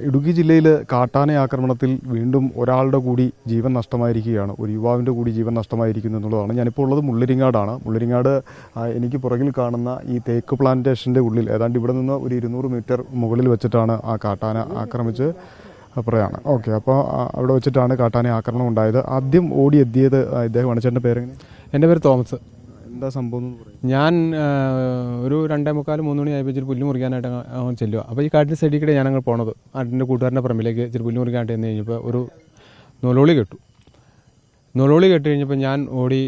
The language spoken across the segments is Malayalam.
ഇടുക്കി ജില്ലയിൽ കാട്ടാന ആക്രമണത്തിൽ വീണ്ടും ഒരാളുടെ കൂടി ജീവൻ നഷ്ടമായിരിക്കുകയാണ്. ഒരു യുവാവിൻ്റെ കൂടി ജീവൻ നഷ്ടമായിരിക്കുന്നു എന്നുള്ളതാണ്. ഞാനിപ്പോൾ ഉള്ളത് മുള്ളരിങ്ങാടാണ്. മുള്ളരിങ്ങാട് എനിക്ക് പുറകിൽ കാണുന്ന ഈ തേക്ക് പ്ലാന്റേഷൻ്റെ ഉള്ളിൽ ഏതാണ്ട് ഇവിടെ നിന്ന് ഒരു 200 മീറ്റർ മുകളിൽ വെച്ചിട്ടാണ് ആ കാട്ടാന ആക്രമിച്ച് പറയാണ്. ഓക്കെ, അപ്പോൾ അവിടെ വെച്ചിട്ടാണ് കാട്ടാന ആക്രമണം ഉണ്ടായത്. ആദ്യം ഓടിയെത്തിയത് ഇദ്ദേഹമാണ്. ചേട്ടൻ്റെ പേരെങ്ങനെ? എൻ്റെ പേര് തോമസ്. എന്താ സംഭവം? ഞാൻ ഒരു 2:45 3 മണി ആയപ്പോൾ ഇച്ചിരി പുല്ല് മുറിക്കാനായിട്ട് അങ്ങ് ചെല്ലുക. അപ്പോൾ ഈ കാട്ടിൻ്റെ സൈഡിൽ കൂടെ ഞാനങ്ങൾ പോണത്. അതിൻ്റെ കൂട്ടുകാരൻ്റെ പറമ്പിലേക്ക് ഇച്ചിരി പുല്ല് മുറിക്കാനായിട്ട് ചെന്ന് കഴിഞ്ഞപ്പോൾ ഒരു നൊലോളി കേട്ടു. നൊലോളി കേട്ട് കഴിഞ്ഞപ്പോൾ ഞാൻ ഓടി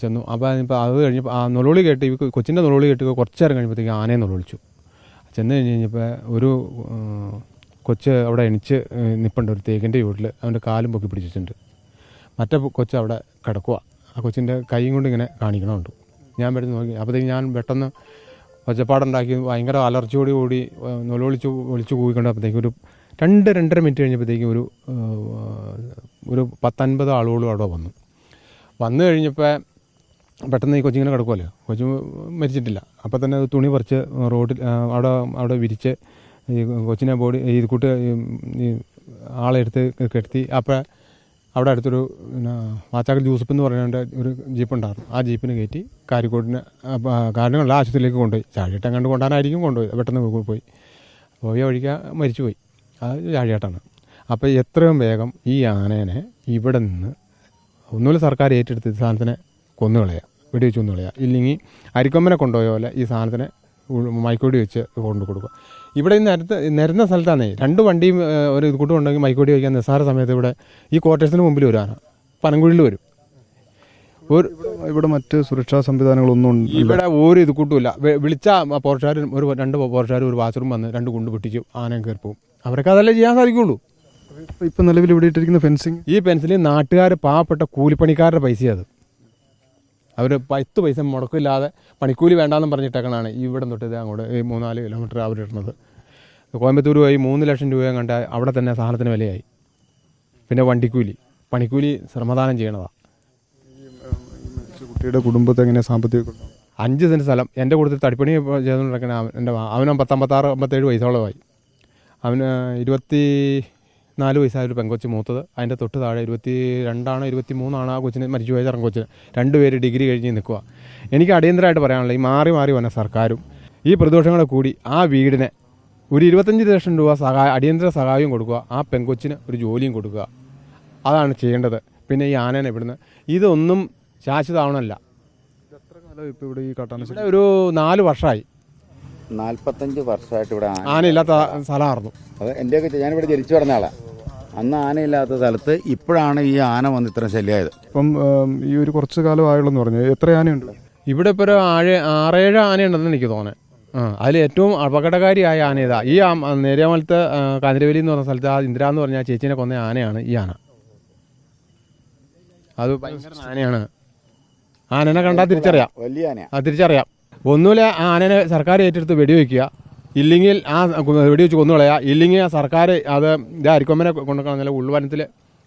ചെന്നു. അപ്പോൾ അത് കഴിഞ്ഞപ്പോൾ ആ നൊലോളി കേട്ട് ഈ കൊച്ചിൻ്റെ നൊലോളി കേട്ട് കുറച്ച് നേരം കഴിഞ്ഞപ്പോഴത്തേക്ക് ആനയെ നൊലോളിച്ചു. ചെന്ന് കഴിഞ്ഞപ്പോൾ ഒരു കൊച്ച് അവിടെ എണിച്ച് നിൽപ്പുണ്ട് ഒരു തേക്കിൻ്റെ വീട്ടിൽ. അവൻ്റെ കാലും പൊക്കി പിടിച്ചിട്ടുണ്ട്. മറ്റേ കൊച്ച് അവിടെ കിടക്കുക. ആ കൊച്ചിൻ്റെ കൈയും കൊണ്ട് ഇങ്ങനെ കാണിക്കണമുണ്ട്. ഞാൻ പെട്ടെന്ന് നോക്കി. അപ്പോഴത്തേക്ക് ഞാൻ പെട്ടെന്ന് ഒച്ചപ്പാടുണ്ടാക്കി ഭയങ്കര അലർച്ചയോട് കൂടി വിളിച്ചു കൂവിക്കൊണ്ടപ്പോഴത്തേക്ക് ഒരു 2-2.5 മിനിറ്റ് കഴിഞ്ഞപ്പോഴത്തേക്കും ഒരു 10-50 ആളുകളും അവിടെ വന്നു കഴിഞ്ഞപ്പോൾ പെട്ടെന്ന് ഈ കൊച്ചിങ്ങനെ കിടക്കുമല്ലോ. കൊച്ചു മരിച്ചിട്ടില്ല. അപ്പോൾ തന്നെ അത് തുണി പറിച്ച് റോഡിൽ അവിടെ വിരിച്ച് ഈ കൊച്ചിനെ ബോഡി ഈ കൂട്ട് ഈ ആളെടുത്ത് കെടുത്തി. അപ്പോൾ അവിടെ അടുത്തൊരു വാച്ചാക്കൽ ജൂസഫ് എന്ന് പറയുന്ന ഒരു ജീപ്പുണ്ടായിരുന്നു. ആ ജീപ്പിന് കയറ്റി കാര്യങ്ങളുള്ള ആശുപത്രിയിലേക്ക് കൊണ്ടുപോയി. ചാഴിയേട്ടൻ കണ്ട് കൊണ്ടാനായിരിക്കും കൊണ്ടുപോയി. പെട്ടെന്ന് പോയ വഴിക്ക് മരിച്ചുപോയി. അത് ചാഴിയേട്ടാണ്. അപ്പോൾ എത്രയും വേഗം ഈ ആനേനെ ഇവിടെ നിന്ന് ഒന്നുമില്ല സർക്കാർ ഏറ്റെടുത്ത് സാധനത്തിനെ കൊന്നുകളയുക, വെടിവെച്ച് കൊന്നുകളയുക. ഇല്ലെങ്കിൽ അരിക്കൊമ്പനെ കൊണ്ടുപോയ പോലെ ഈ സാധനത്തിനെ മൈക്കോടി വെച്ച് കൊണ്ടു കൊടുക്കുക. ഇവിടെ നിരന്ന സ്ഥലത്താണേ 2 വണ്ടിയും ഒരു ഇത് കൂട്ടുണ്ടെങ്കിൽ മൈക്കോടി വയ്ക്കാൻ നിസ്സാര സമയത്ത് ഇവിടെ ഈ ക്വാർട്ടേഴ്സിന് മുമ്പിൽ വരും ആന. പനങ്കുഴിയിൽ വരും. ഇവിടെ മറ്റ് സുരക്ഷാ സംവിധാനങ്ങളൊന്നും ഇവിടെ ഒരു ഇത് കൂട്ടുമില്ല. വിളിച്ച പോർച്ചുകാർ 2 പോർച്ചുകാർ ഒരു വാച്ചറും വന്ന് 2 കുണ്ട് പൊട്ടിക്കും, ആനയും കയറി പോകും. അവർക്ക് അതല്ലേ ചെയ്യാൻ സാധിക്കുള്ളൂ. ഇപ്പം നിലവിൽ ഇവിടെ ഇട്ടിരിക്കുന്ന ഫെൻസിങ്, ഈ ഫെൻസിൽ നാട്ടുകാർ പാവപ്പെട്ട കൂലിപ്പണിക്കാരുടെ പൈസയത്. അവർ 10 പൈസ മുടക്കില്ലാതെ പണിക്കൂലി വേണ്ടാന്നും പറഞ്ഞിട്ടേക്കണാണ് ഇവിടെ തൊട്ട് അങ്ങോട്ട് 3-4 കിലോമീറ്റർ അവരിടുന്നത്. കോയമ്പത്തൂർ പോയി 3 ലക്ഷം രൂപയും കണ്ട അവിടെ തന്നെ സാധനത്തിന് വിലയായി. പിന്നെ പണിക്കൂലി ശ്രമദാനം ചെയ്യണതാണ്. കുട്ടിയുടെ കുടുംബത്തെ എങ്ങനെ സാമ്പത്തിക 5 സെൻറ്റ് സ്ഥലം എൻ്റെ കൂടുതൽ തടിപ്പണി ചെയ്തുകൊണ്ടിരിക്കണ അവന് 56-57 വയസ്സോളമായി. അവന് 24 വയസ്സായൊരു പെങ്കൊച്ച് മൂത്തത്. അതിൻ്റെ തൊട്ട് താഴെ 22 23 ആ കൊച്ചിന് മരിച്ചു പോയ ചെറുകൊച്ചിന്. 2 പേര് ഡിഗ്രി കഴിഞ്ഞ് നിൽക്കുക. എനിക്ക് അടിയന്തരമായിട്ട് പറയാനുള്ളത് ഈ മാറി വന്ന സർക്കാരും ഈ പ്രതിപക്ഷങ്ങളെ കൂടി ആ വീടിനെ ഒരു 25 ലക്ഷം രൂപ അടിയന്തര സഹായവും കൊടുക്കുക. ആ പെങ്കൊച്ചിന് ഒരു ജോലിയും കൊടുക്കുക. അതാണ് ചെയ്യേണ്ടത്. പിന്നെ ഈ ആനേനെ ഇവിടുന്ന് ഇതൊന്നും ശാശ്വതമാവണമല്ല. ഇപ്പോൾ ഇവിടെ ഈ കാട്ടാന ഇവിടെ ഒരു 4 വർഷമായി. 45 വർഷമായിട്ട് ഇവിടെ ആനയില്ലാത്ത സ്ഥലമായിരുന്നു. അത് എൻ്റെയൊക്കെ ഞാനിവിടെ ജനിച്ചു പറഞ്ഞ ആളാണ്. അന്ന് ആനയില്ലാത്ത സ്ഥലത്ത് ഇപ്പോഴാണ് ഈ ആന വന്ന് ഇത്ര ശല്യമായത്. ഇപ്പം ഈ ഒരു കുറച്ച് കാലം ആയുള്ളൂ പറഞ്ഞു. എത്ര ആനയുണ്ട് ഇവിടെ? ഇപ്പോൾ ഒരു 6-7 ആനയുണ്ടെന്ന് എനിക്ക് തോന്നുന്നത്. അതിൽ ഏറ്റവും അപകടകാരിയായ ആന ഇതാ. ഈ നേര്യാമലത്ത് കാഞ്ഞിരവേലി എന്ന് പറഞ്ഞ സ്ഥലത്ത് ആ ഇന്ദിര എന്ന് പറഞ്ഞ ചേച്ചീനെ കൊന്ന ആനയാണ് ഈ ആന. അത് ഭയങ്കര ആനയാണ്. ആനനെ കണ്ടാൽ തിരിച്ചറിയാം. വലിയ ആന. തിരിച്ചറിയാം. ഒന്നുമില്ല, ആ ആനനെ സർക്കാർ ഏറ്റെടുത്ത് വെടിവെക്കുക, ഇല്ലെങ്കിൽ ആ വെടിവെച്ച് കൊന്നുകളയുക, ഇല്ലെങ്കിൽ ആ സർക്കാർ അത് അരിക്കൊമ്പനെ കൊണ്ടുവന്നില്ല ഉൾവനത്തിൽ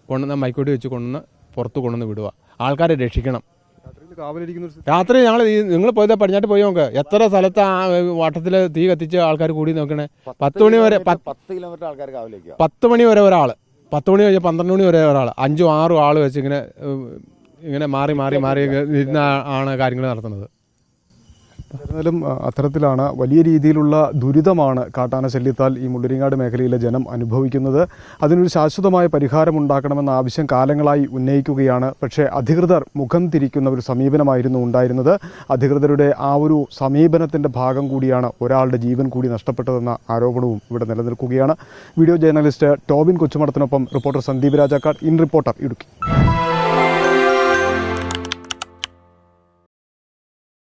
കൊണ്ടുവന്ന് മൈക്കോട്ടി വെച്ച് കൊണ്ടുവന്ന് പുറത്ത് കൊണ്ടുവന്ന് വിടുക. ആൾക്കാരെ രക്ഷിക്കണം. രാത്രി നിങ്ങൾ പോയത് പടിഞ്ഞാട്ട് പോയി നോക്ക്. എത്ര സ്ഥലത്ത് ആ വട്ടത്തിൽ തീ കത്തിച്ച് ആൾക്കാർ കൂടി നോക്കണേ. 10 മണി വരെ 10 കിലോമീറ്റർ ആൾക്കാർ കാവലിക്കുക. 10 മണി വരെ ഒരാൾ, 10 മണി കഴിഞ്ഞ് 12 മണി വരെ ഒരാൾ, 5-6 ആൾ വെച്ച് ഇങ്ങനെ മാറി ഇരുന്ന ആണ് കാര്യങ്ങൾ നടത്തുന്നത്. എന്നാലും അത്തരത്തിലാണ് വലിയ രീതിയിലുള്ള ദുരിതമാണ് കാട്ടാന ശല്യത്താൽ ഈ മുള്ളരിങ്ങാട് മേഖലയിലെ ജനം അനുഭവിക്കുന്നത്. അതിനൊരു ശാശ്വതമായ പരിഹാരം ഉണ്ടാക്കണമെന്ന ആവശ്യം കാലങ്ങളായി ഉന്നയിക്കുകയാണ്. പക്ഷേ അധികൃതർ മുഖം തിരിക്കുന്ന ഒരു സമീപനമായിരുന്നു ഉണ്ടായിരുന്നത്. അധികൃതരുടെ ആ ഒരു സമീപനത്തിൻ്റെ ഭാഗം കൂടിയാണ് ഒരാളുടെ ജീവൻ കൂടി നഷ്ടപ്പെട്ടതെന്ന ആരോപണവും ഇവിടെ നിലനിൽക്കുകയാണ്. വീഡിയോ ജേർണലിസ്റ്റ് ടോബിൻ കൊച്ചുമടത്തിനൊപ്പം reporter Sandeep Rajakkad, in reporter, Idukki.